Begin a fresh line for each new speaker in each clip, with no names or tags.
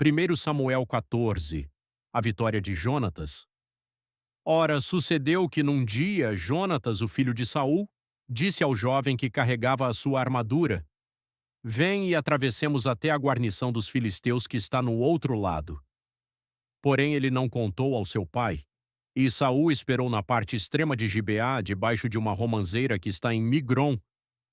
1 Samuel 14. A vitória de Jonatas. Ora, sucedeu que num dia Jonatas, o filho de Saul, disse ao jovem que carregava a sua armadura: Vem e atravessemos até a guarnição dos filisteus que está no outro lado. Porém ele não contou ao seu pai. E Saul esperou na parte extrema de Gibeá, debaixo de uma romanceira que está em Migron,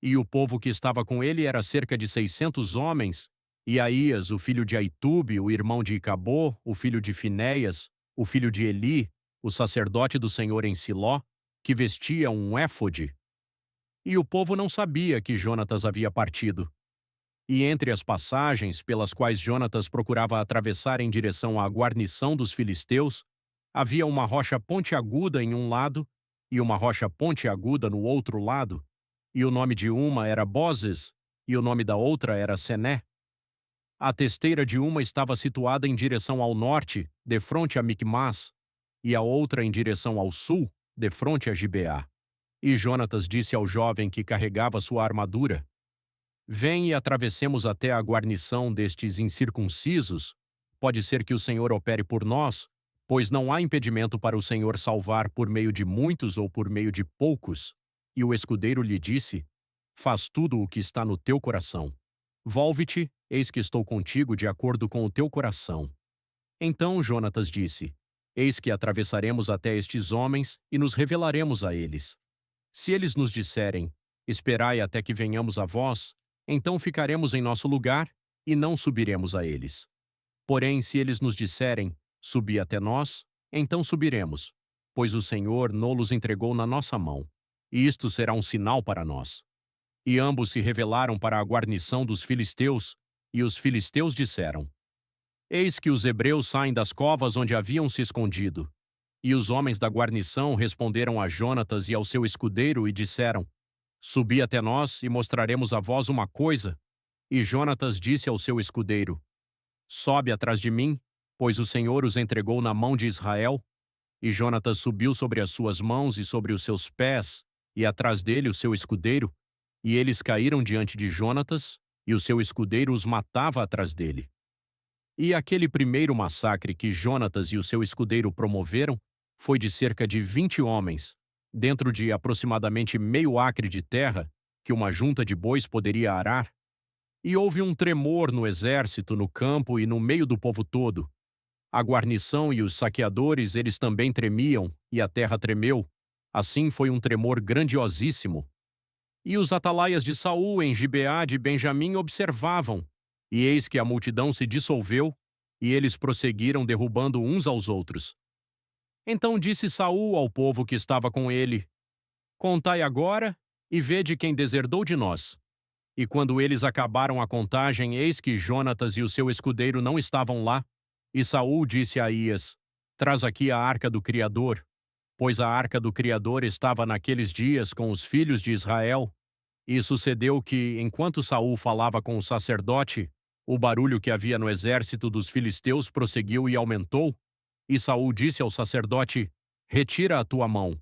e o povo que estava com ele era cerca de 600 homens, e Aías, o filho de Aitube, o irmão de Icabô, o filho de Finéias, o filho de Eli, o sacerdote do Senhor em Siló, que vestia um éfode. E o povo não sabia que Jonatas havia partido. E entre as passagens pelas quais Jonatas procurava atravessar em direção à guarnição dos filisteus, havia uma rocha pontiaguda em um lado e uma rocha pontiaguda no outro lado, e o nome de uma era Bozes e o nome da outra era Sené. A testeira de uma estava situada em direção ao norte, defronte a Micmas, e a outra em direção ao sul, defronte a Gibeá. E Jonatas disse ao jovem que carregava sua armadura: Vem e atravessemos até a guarnição destes incircuncisos. Pode ser que o Senhor opere por nós, pois não há impedimento para o Senhor salvar por meio de muitos ou por meio de poucos. E o escudeiro lhe disse: Faz tudo o que está no teu coração. Volve-te, eis que estou contigo de acordo com o teu coração. Então Jonatas disse: Eis que atravessaremos até estes homens e nos revelaremos a eles. Se eles nos disserem: Esperai até que venhamos a vós, então ficaremos em nosso lugar e não subiremos a eles. Porém, se eles nos disserem: Subi até nós, então subiremos, pois o Senhor nos entregou na nossa mão, e isto será um sinal para nós. E ambos se revelaram para a guarnição dos filisteus, e os filisteus disseram: Eis que os hebreus saem das covas onde haviam se escondido. E os homens da guarnição responderam a Jonatas e ao seu escudeiro e disseram: Subi até nós e mostraremos a vós uma coisa. E Jonatas disse ao seu escudeiro: Sobe atrás de mim, pois o Senhor os entregou na mão de Israel. E Jonatas subiu sobre as suas mãos e sobre os seus pés, e atrás dele o seu escudeiro, e eles caíram diante de Jonatas, e o seu escudeiro os matava atrás dele. E aquele primeiro massacre que Jonatas e o seu escudeiro promoveram foi de cerca de 20 homens, dentro de aproximadamente meio acre de terra que uma junta de bois poderia arar. E houve um tremor no exército, no campo e no meio do povo todo. A guarnição e os saqueadores, eles também tremiam, e a terra tremeu. Assim foi um tremor grandiosíssimo. E os atalaias de Saul em Gibeá de Benjamim observavam, e eis que a multidão se dissolveu, e eles prosseguiram derrubando uns aos outros. Então disse Saul ao povo que estava com ele: Contai agora, e vede quem deserdou de nós. E quando eles acabaram a contagem, eis que Jonatas e o seu escudeiro não estavam lá. E Saul disse a Aías: Traz aqui a arca do Criador, pois a arca do Criador estava naqueles dias com os filhos de Israel. E sucedeu que, enquanto Saul falava com o sacerdote, o barulho que havia no exército dos filisteus prosseguiu e aumentou. E Saul disse ao sacerdote: Retira a tua mão.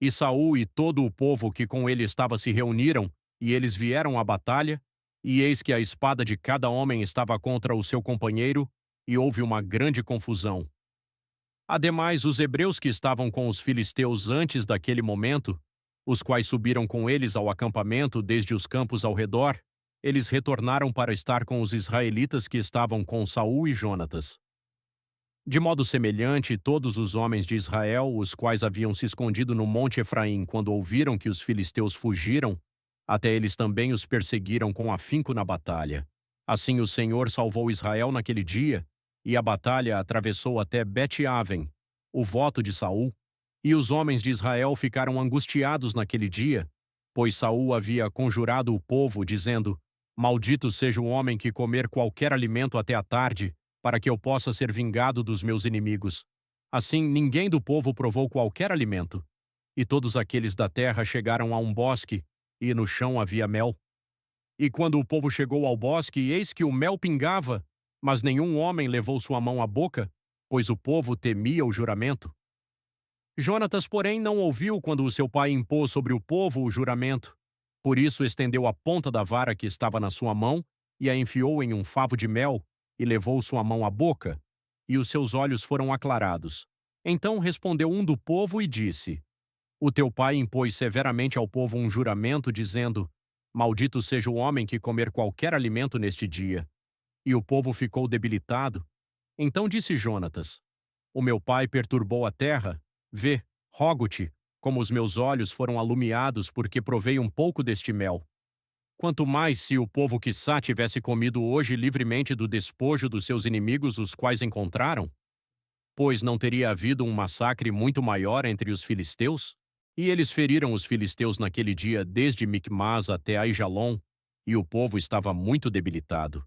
E Saul e todo o povo que com ele estava se reuniram, e eles vieram à batalha, e eis que a espada de cada homem estava contra o seu companheiro, e houve uma grande confusão. Ademais, os hebreus que estavam com os filisteus antes daquele momento, os quais subiram com eles ao acampamento desde os campos ao redor, eles retornaram para estar com os israelitas que estavam com Saul e Jonatas. De modo semelhante, todos os homens de Israel, os quais haviam se escondido no monte Efraim quando ouviram que os filisteus fugiram, até eles também os perseguiram com afinco na batalha. Assim o Senhor salvou Israel naquele dia, e a batalha atravessou até Bet-Aven, o voto de Saul. E os homens de Israel ficaram angustiados naquele dia, pois Saul havia conjurado o povo, dizendo: Maldito seja o homem que comer qualquer alimento até a tarde, para que eu possa ser vingado dos meus inimigos. Assim, ninguém do povo provou qualquer alimento. E todos aqueles da terra chegaram a um bosque, e no chão havia mel. E quando o povo chegou ao bosque, eis que o mel pingava, mas nenhum homem levou sua mão à boca, pois o povo temia o juramento. Jonatas, porém, não ouviu quando o seu pai impôs sobre o povo o juramento. Por isso estendeu a ponta da vara que estava na sua mão e a enfiou em um favo de mel, e levou sua mão à boca, e os seus olhos foram aclarados. Então respondeu um do povo e disse: O teu pai impôs severamente ao povo um juramento, dizendo: Maldito seja o homem que comer qualquer alimento neste dia. E o povo ficou debilitado. Então disse Jonatas: O meu pai perturbou a terra. Vê, rogo-te, como os meus olhos foram alumiados porque provei um pouco deste mel. Quanto mais se o povo quiçá tivesse comido hoje livremente do despojo dos seus inimigos, os quais encontraram? Pois não teria havido um massacre muito maior entre os filisteus? E eles feriram os filisteus naquele dia desde Micmas até Aijalon, e o povo estava muito debilitado.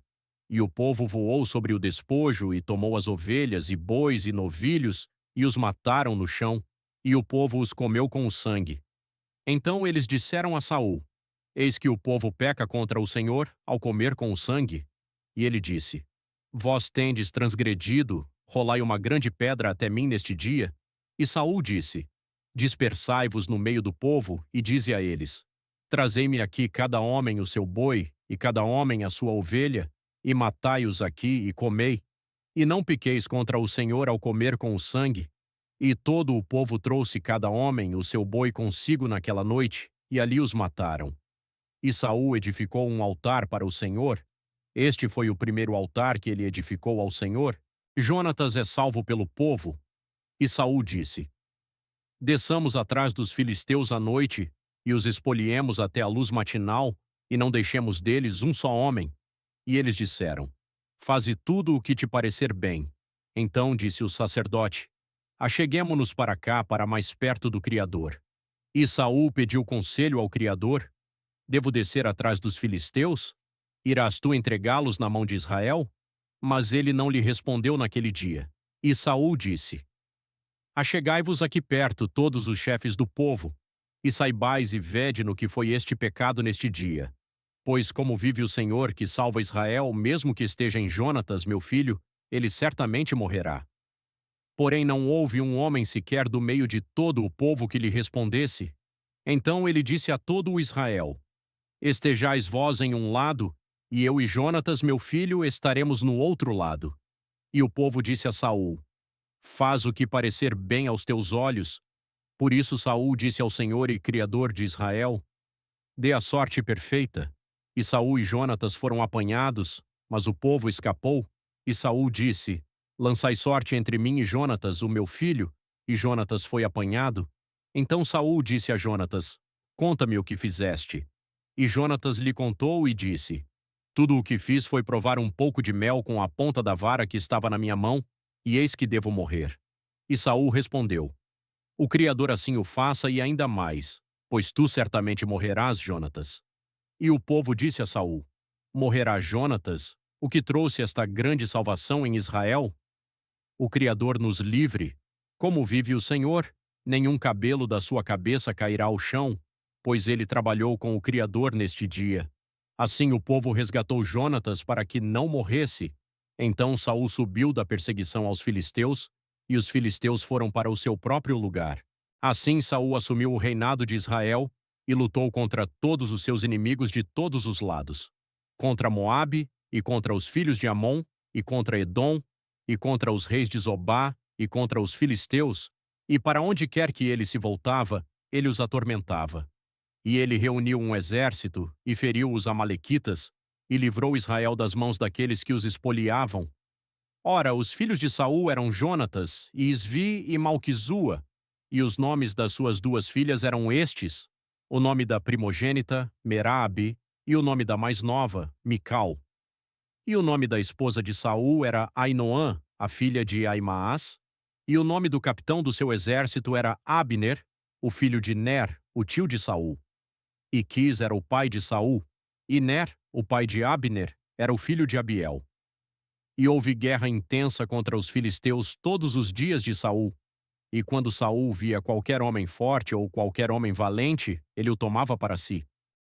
E o povo voou sobre o despojo e tomou as ovelhas e bois e novilhos e os mataram no chão, e o povo os comeu com o sangue. Então eles disseram a Saul: Eis que o povo peca contra o Senhor ao comer com o sangue. E ele disse: Vós tendes transgredido, rolai uma grande pedra até mim neste dia. E Saul disse: Dispersai-vos no meio do povo e dize a eles: Trazei-me aqui cada homem o seu boi e cada homem a sua ovelha, e matai-os aqui e comei, e não piqueis contra o Senhor ao comer com o sangue. E todo o povo trouxe cada homem o seu boi consigo naquela noite, e ali os mataram. E Saul edificou um altar para o Senhor. Este foi o primeiro altar que ele edificou ao Senhor. Jonatas é salvo pelo povo. E Saul disse: Desçamos atrás dos filisteus à noite, e os espoliemos até a luz matinal, e não deixemos deles um só homem. E eles disseram: Faze tudo o que te parecer bem. Então disse o sacerdote: Acheguemo-nos para cá, para mais perto do Criador. E Saul pediu conselho ao Criador: Devo descer atrás dos filisteus? Irás tu entregá-los na mão de Israel? Mas ele não lhe respondeu naquele dia. E Saul disse: Achegai-vos aqui perto, todos os chefes do povo, e saibais e vede no que foi este pecado neste dia. Pois como vive o Senhor que salva Israel, mesmo que esteja em Jonatas, meu filho, ele certamente morrerá. Porém não houve um homem sequer do meio de todo o povo que lhe respondesse. Então ele disse a todo o Israel: Estejais vós em um lado, e eu e Jonatas, meu filho, estaremos no outro lado. E o povo disse a Saul: Faz o que parecer bem aos teus olhos. Por isso Saul disse ao Senhor e Criador de Israel: Dê a sorte perfeita. E Saul e Jonatas foram apanhados, mas o povo escapou. E Saul disse: Lançai sorte entre mim e Jonatas, o meu filho. E Jonatas foi apanhado. Então Saul disse a Jonatas: Conta-me o que fizeste. E Jonatas lhe contou e disse: Tudo o que fiz foi provar um pouco de mel com a ponta da vara que estava na minha mão, e eis que devo morrer. E Saul respondeu: O Criador assim o faça e ainda mais, pois tu certamente morrerás, Jonatas. E o povo disse a Saul: Morrerá Jonatas, o que trouxe esta grande salvação em Israel? O Criador nos livre. Como vive o Senhor, nenhum cabelo da sua cabeça cairá ao chão, pois ele trabalhou com o Criador neste dia. Assim o povo resgatou Jonatas para que não morresse. Então Saul subiu da perseguição aos filisteus, e os filisteus foram para o seu próprio lugar. Assim Saul assumiu o reinado de Israel e lutou contra todos os seus inimigos de todos os lados. Contra Moabe, e contra os filhos de Amon, e contra Edom, e contra os reis de Zobá, e contra os filisteus, e para onde quer que ele se voltava, ele os atormentava. E ele reuniu um exército, e feriu os amalequitas, e livrou Israel das mãos daqueles que os espoliavam. Ora, os filhos de Saul eram Jonatas, e Isvi e Malquizua, e os nomes das suas duas filhas eram estes: o nome da primogênita, Merabe, e o nome da mais nova, Mical. E o nome da esposa de Saul era Ainoã, a filha de Aimaas, e o nome do capitão do seu exército era Abner, o filho de Ner, o tio de Saul. E Quis era o pai de Saul, e Ner, o pai de Abner, era o filho de Abiel. E houve guerra intensa contra os filisteus todos os dias de Saul. E quando Saul via qualquer homem forte ou qualquer homem valente, ele o tomava para si.